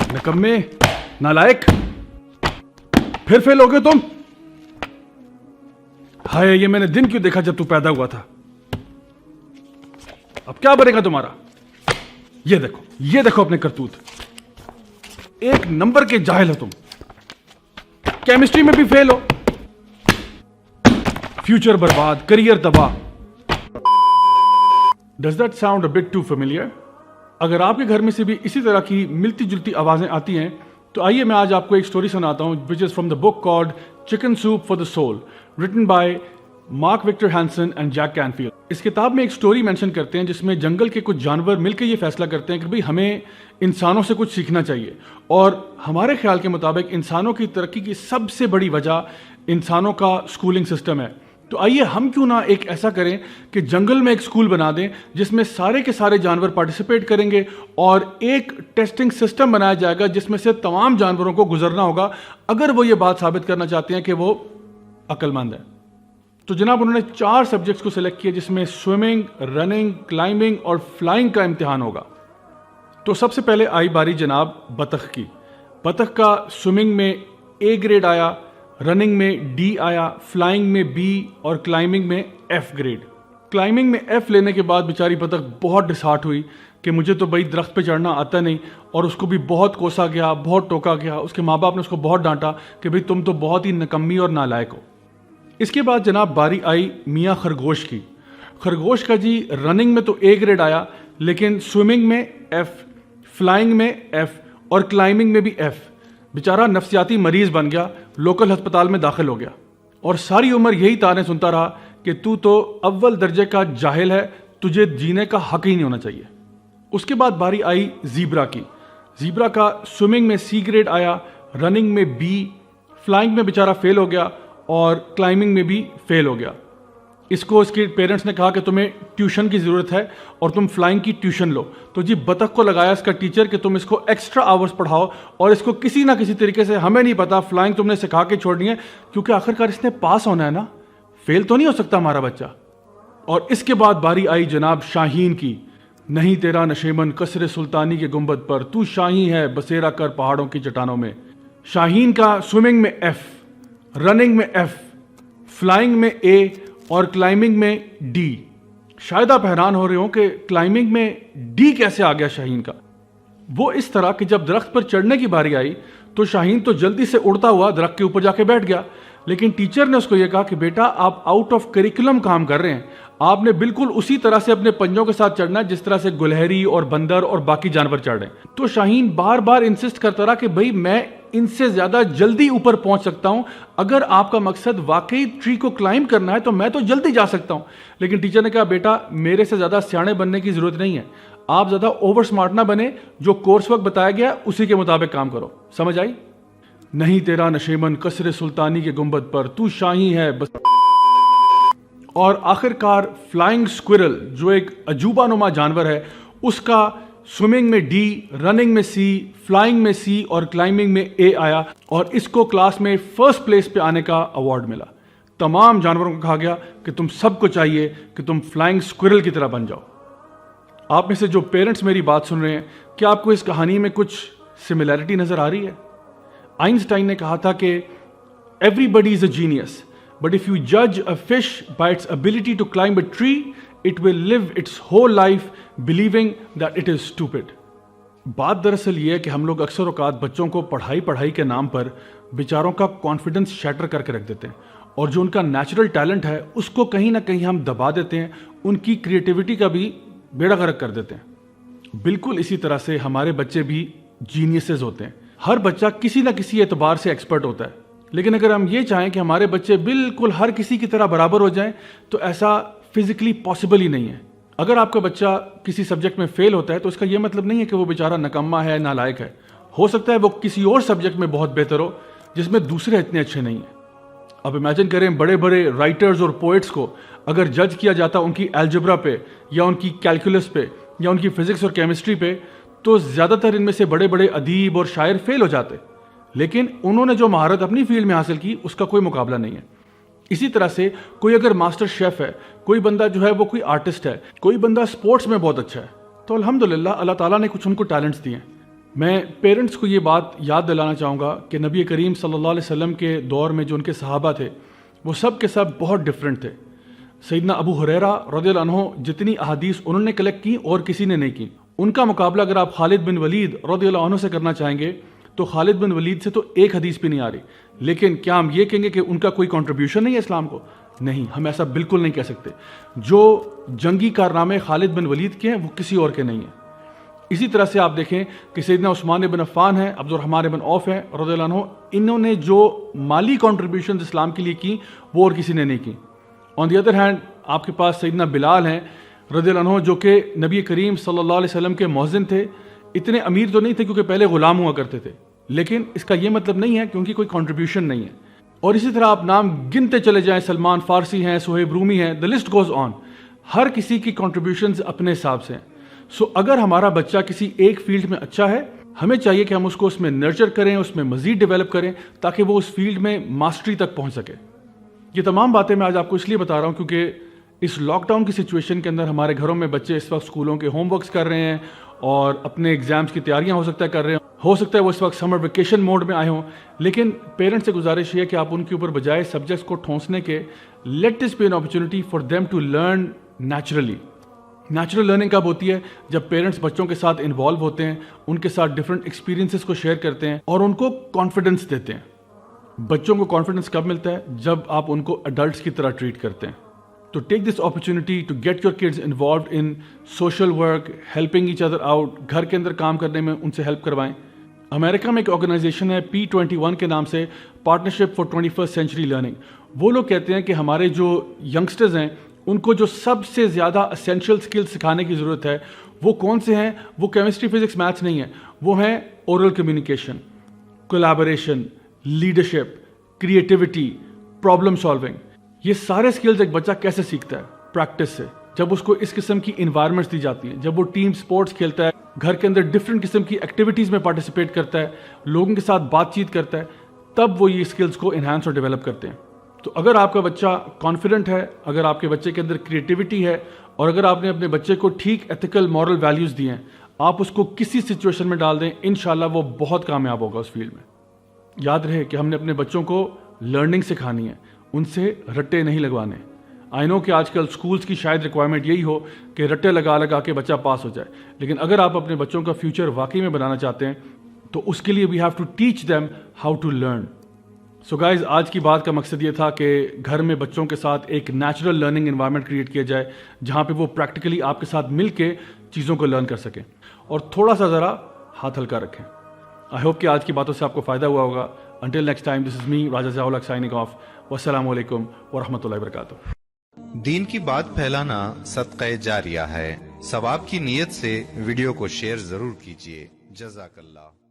निकम्मे, नालायक, फिर फेल हो गए तुम। हाय, ये मैंने दिन क्यों देखा जब तू पैदा हुआ था। अब क्या बनेगा तुम्हारा। ये देखो अपने करतूत। एक नंबर के जाहिल हो तुम। केमिस्ट्री में भी फेल हो, फ्यूचर बर्बाद, करियर तबाह। Does that sound a bit too familiar? अगर आपके घर में से भी इसी तरह की मिलती जुलती आवाजें आती हैं तो आइए मैं आज आपको एक स्टोरी सुनाता हूं, which is from the book called chicken soup for the soul, written by Mark Victor Hansen and Jack Canfield. इस किताब में एक स्टोरी मेंशन करते हैं जिसमें जंगल के कुछ जानवर मिलकर ये फैसला करते हैं कि भाई हमें इंसानों से कुछ सीखना चाहिए, और हमारे ख्याल के मुताबिक इंसानों की तरक्की की सबसे बड़ी वजह इंसानों का स्कूलिंग सिस्टम है। तो आइए हम क्यों ना एक ऐसा करें कि जंगल में एक स्कूल बना दें जिसमें सारे के सारे जानवर पार्टिसिपेट करेंगे और एक टेस्टिंग सिस्टम बनाया जाएगा जिसमें से तमाम जानवरों को गुजरना होगा अगर वो ये बात साबित करना चाहते हैं कि वो अक्लमंद है। तो जनाब उन्होंने 4 सब्जेक्ट्स को सिलेक्ट किया जिसमें स्विमिंग, रनिंग, क्लाइंबिंग और फ्लाइंग का इम्तिहान होगा। तो सबसे पहले आई बारी जनाब बतख की। बतख का स्विमिंग में A ग्रेड आया, रनिंग में D आया, फ्लाइंग में B और क्लाइंबिंग में F ग्रेड। क्लाइंबिंग में F लेने के बाद बेचारी बतख बहुत डिसहार्ट हुई कि मुझे तो भाई दरख्त पे चढ़ना आता नहीं, और उसको भी बहुत कोसा गया, बहुत टोका गया। उसके माँ बाप ने उसको बहुत डांटा कि भाई तुम तो बहुत ही निकम्मी और नालायक हो। इसके बाद जनाब बारी आई मियाँ खरगोश की। खरगोश का जी रनिंग में तो A ग्रेड आया, लेकिन स्विमिंग में F, फ्लाइंग में F और क्लाइंबिंग में भी F। बेचारा नफ्सियाती मरीज बन गया, लोकल अस्पताल में दाखिल हो गया और सारी उम्र यही ताने सुनता रहा कि तू तो अव्वल दर्जे का जाहिल है, तुझे जीने का हक ही नहीं होना चाहिए। उसके बाद बारी आई ज़ीब्रा की। ज़ीब्रा का स्विमिंग में C ग्रेड आया, रनिंग में B, फ्लाइंग में बेचारा फेल हो गया और क्लाइंबिंग में भी फेल हो गया। इसको इसके पेरेंट्स ने कहा कि तुम्हें ट्यूशन की ज़रूरत है और तुम फ्लाइंग की ट्यूशन लो। तो जी बतख को लगाया इसका टीचर कि तुम इसको एक्स्ट्रा आवर्स पढ़ाओ और इसको किसी ना किसी तरीके से, हमें नहीं पता, फ्लाइंग तुमने सिखा के छोड़नी है, क्योंकि आखिरकार इसने पास होना है ना, फेल तो नहीं हो सकता हमारा बच्चा। और इसके बाद बारी आई जनाब शाहीन की। नहीं तेरा नशेमन कसरे सुल्तानी के गुंबद पर, तू शाही है बसेरा कर पहाड़ों की चट्टानों में। शाहीन का स्विमिंग में F, रनिंग में F, फ्लाइंग में A और क्लाइंबिंग में D। शायद आप हैरान हो रहे हो कि क्लाइंबिंग में D कैसे आ गया शाहीन का। वो इस तरह कि जब दरख्त पर चढ़ने की बारी आई तो शाहीन तो जल्दी से उड़ता हुआ दरख्त के ऊपर जाके बैठ गया, लेकिन टीचर ने उसको ये कहा कि बेटा आप आउट ऑफ करिकुलम काम कर रहे हैं, आपने बिल्कुल उसी तरह से अपने पंजों के साथ चढ़ना है जिस तरह से गुलहरी और बंदर और बाकी जानवर चढ़ रहे हैं। तो शाहीन बार बार इंसिस्ट करता रहा कि भाई मैं इनसे ज्यादा जल्दी ऊपर पहुंच सकता हूं, अगर आपका मकसद वाकई ट्री को क्लाइंब करना है तो मैं तो जल्दी जा सकता हूं। लेकिन टीचर ने कहा बेटा मेरे से ज्यादा सियाने बनने की जरूरत नहीं है, आप ज्यादा ओवर स्मार्ट ना बने, जो कोर्स वर्क बताया गया उसी के मुताबिक काम करो। समझ आई? नहीं तेरा नशेमन कसरे सुल्तानी के गुंबद पर, तू शाही है बस। और आखिरकार फ्लाइंग स्क्विरल जो एक अजूबा नुमा जानवर है, उसका स्विमिंग में D, रनिंग में C, फ्लाइंग में C और क्लाइंबिंग में A आया और इसको क्लास में फर्स्ट प्लेस पे आने का अवार्ड मिला। तमाम जानवरों को कहा गया कि तुम सबको चाहिए कि तुम फ्लाइंग स्क्विरल की तरह बन जाओ। आप में से जो पेरेंट्स मेरी बात सुन रहे हैं, क्या आपको इस कहानी में कुछ सिमिलैरिटी नजर आ रही है? आइंस्टाइन ने कहा था कि everybody is a genius, but if you जज a fish by its ability to climb a tree, it will live its whole life believing that it is stupid. बात दरअसल ये है कि हम लोग अक्सर औकात बच्चों को पढ़ाई के नाम पर बेचारों का कॉन्फिडेंस शैटर करके रख देते हैं, और जो उनका नेचुरल टैलेंट है उसको कहीं ना कहीं हम दबा देते हैं, उनकी क्रिएटिविटी का भी बेड़ा गर्क कर देते हैं। बिल्कुल इसी तरह से हमारे बच्चे भी जीनियसेस होते हैं। हर बच्चा किसी ना किसी एतबार से एक्सपर्ट होता है, लेकिन अगर हम ये चाहें कि हमारे बच्चे बिल्कुल हर किसी की तरह बराबर हो जाएं तो ऐसा फिजिकली पॉसिबल ही नहीं है। अगर आपका बच्चा किसी सब्जेक्ट में फेल होता है तो इसका यह मतलब नहीं है कि वो बेचारा नकम्मा है, नालायक है। हो सकता है वो किसी और सब्जेक्ट में बहुत बेहतर हो जिसमें दूसरे इतने अच्छे नहीं हैं। अब इमेजिन करें बड़े बड़े राइटर्स और पोइट्स को अगर जज किया जाता उनकी एल्जेब्रा पे या उनकी कैलकुलस पे या उनकी फिजिक्स और केमिस्ट्री पे, तो ज्यादातर इनमें से बड़े बड़े अदीब और शायर फेल हो जाते, लेकिन उन्होंने जो महारत अपनी फील्ड में हासिल की उसका कोई मुकाबला नहीं है। इसी तरह से कोई अगर मास्टर शेफ है, कोई बंदा जो है वो कोई आर्टिस्ट है, कोई बंदा स्पोर्ट्स में बहुत अच्छा है, तो अल्हम्दुलिल्लाह अल्लाह ताला ने कुछ उनको टैलेंट्स दिए हैं। میں پیرنٹس کو یہ بات یاد دلانا چاہوں گا کہ نبی کریم صلی اللہ علیہ وسلم کے دور میں جو ان کے صحابہ تھے وہ سب کے سب بہت ڈفرینٹ تھے. سیدنا ابو ہریرہ رضی اللہ عنہ جتنی احادیث انہوں نے کلیکٹ کی اور کسی نے نہیں کی. ان کا مقابلہ اگر آپ خالد بن ولید رضی اللہ عنہ سے کرنا چاہیں گے تو خالد بن ولید سے تو ایک حدیث بھی نہیں آ رہی. لیکن کیا ہم یہ کہیں گے کہ ان کا کوئی کنٹریبیوشن نہیں ہے اسلام کو؟ نہیں، ہم ایسا بالکل نہیں کہہ سکتے. جو جنگی کارنامے خالد بن ولید کے ہیں وہ کسی اور کے نہیں ہیں. اسی طرح سے آپ دیکھیں کہ سیدنا عثمان بن عفان ہیں، عبد الرحمن بن عوف ہیں رضی اللہ عنہ، انہوں نے جو مالی کنٹریبیوشنز اسلام کے لیے کی وہ اور کسی نے نہیں کی. آن دی ادر ہینڈ آپ کے پاس سیدنا بلال ہیں رضی اللہ عنہ جو کہ نبی کریم صلی اللہ علیہ وسلم کے مؤذن تھے. اتنے امیر تو نہیں تھے کیونکہ پہلے غلام ہوا کرتے تھے، لیکن اس کا یہ مطلب نہیں ہے کیونکہ کوئی کنٹریبیوشن نہیں ہے. اور اسی طرح آپ نام گنتے چلے جائیں، سلمان فارسی ہیں، سہیب رومی ہیں، دا لسٹ گوز آن. ہر کسی کی کنٹریبیوشنز اپنے حساب سے ہیں. سو اگر ہمارا بچہ کسی ایک فیلڈ میں اچھا ہے، ہمیں چاہیے کہ ہم اس کو اس میں نرچر کریں، اس میں مزید ڈیولپ کریں تاکہ وہ اس فیلڈ میں ماسٹری تک پہنچ سکے. یہ تمام باتیں میں آج آپ کو اس لیے بتا رہا ہوں کیونکہ اس لاک ڈاؤن کی سچویشن کے اندر ہمارے گھروں میں بچے اس وقت اسکولوں کے ہوم ورکس کر رہے ہیں اور اپنے ایگزامس کی تیاریاں ہو سکتا ہے کر رہے ہیں. ہو سکتا ہے وہ اس وقت سمر ویکیشن موڈ میں آئے ہوں، لیکن پیرنٹس سے گزارش یہ ہے کہ آپ ان کے اوپر بجائے سبجیکٹس کو ٹھونسنے کے let this be an opportunity for them to learn naturally. Natural learning کب ہوتی ہے؟ جب پیرنٹس بچوں کے ساتھ انوالو ہوتے ہیں، ان کے ساتھ ڈفرینٹ ایکسپیرینسز کو شیئر کرتے ہیں اور ان کو کانفیڈنس دیتے ہیں. بچوں کو کانفیڈنس کب ملتا ہے؟ جب آپ ان کو ایڈلٹس کی طرح ٹریٹ کرتے ہیں. تو take this opportunity to get your kids involved in social work, helping each other out. گھر کے اندر کام کرنے میں ان سے ہیلپ کروائیں. امریکہ میں ایک آرگنائزیشن ہے P21 کے نام سے، partnership for 21st century learning. وہ لوگ کہتے ہیں کہ ہمارے جو ینگسٹرز ہیں ان کو جو سب سے زیادہ اسینشیل سکل سکھانے کی ضرورت ہے وہ کون سے ہیں؟ وہ کیمسٹری، فزکس، میتھس نہیں ہیں، وہ ہیں oral communication, collaboration, leadership, creativity, problem solving. یہ سارے سکلز ایک بچہ کیسے سیکھتا ہے؟ پریکٹس سے. جب اس کو اس قسم کی انوائرمنٹس دی جاتی ہیں، جب وہ ٹیم سپورٹس کھیلتا ہے، گھر کے اندر ڈفرینٹ قسم کی ایکٹیویٹیز میں پارٹیسپیٹ کرتا ہے، لوگوں کے ساتھ بات چیت کرتا ہے، تب وہ یہ سکلز کو انہانس اور ڈیولپ کرتے ہیں. تو اگر آپ کا بچہ کانفیڈنٹ ہے، اگر آپ کے بچے کے اندر کریٹیوٹی ہے اور اگر آپ نے اپنے بچے کو ٹھیک ایتھیکل مورل ویلیوز دیے ہیں، آپ اس کو کسی سچویشن میں ڈال دیں، انشاءاللہ وہ بہت کامیاب ہوگا اس فیلڈ میں. یاد رہے کہ ہم نے اپنے بچوں کو لرننگ سکھانی ہے، ان سے رٹے نہیں لگوانے. آئی نو کہ آج کل اسکولس کی شاید ریکوائرمنٹ یہی ہو کہ رٹے لگا کے بچہ پاس ہو جائے، لیکن اگر آپ اپنے بچوں کا فیوچر واقعی میں بنانا چاہتے ہیں تو اس کے لیے we have to teach them how to learn. So guys, آج کی بات کا مقصد یہ تھا کہ گھر میں بچوں کے ساتھ ایک نیچرل لرننگ انوائرمنٹ کریٹ کیا جائے جہاں پہ وہ پریکٹیکلی آپ کے ساتھ مل کے چیزوں کو لرن کر سکیں اور تھوڑا سا ذرا ہاتھ ہلکا رکھیں. آئی ہوپ کہ آج کی باتوں سے آپ کو فائدہ ہوا ہوگا. انٹل نیکسٹ ٹائم، دس از می راجہ ضیاء الحق سائننگ آف. والسلام علیکم ورحمۃ اللہ وبرکاتہ. دین کی بات پھیلانا صدقہ جاریہ ہے. ثواب کی نیت سے ویڈیو کو شیئر ضرور کیجیے. جزاک اللہ.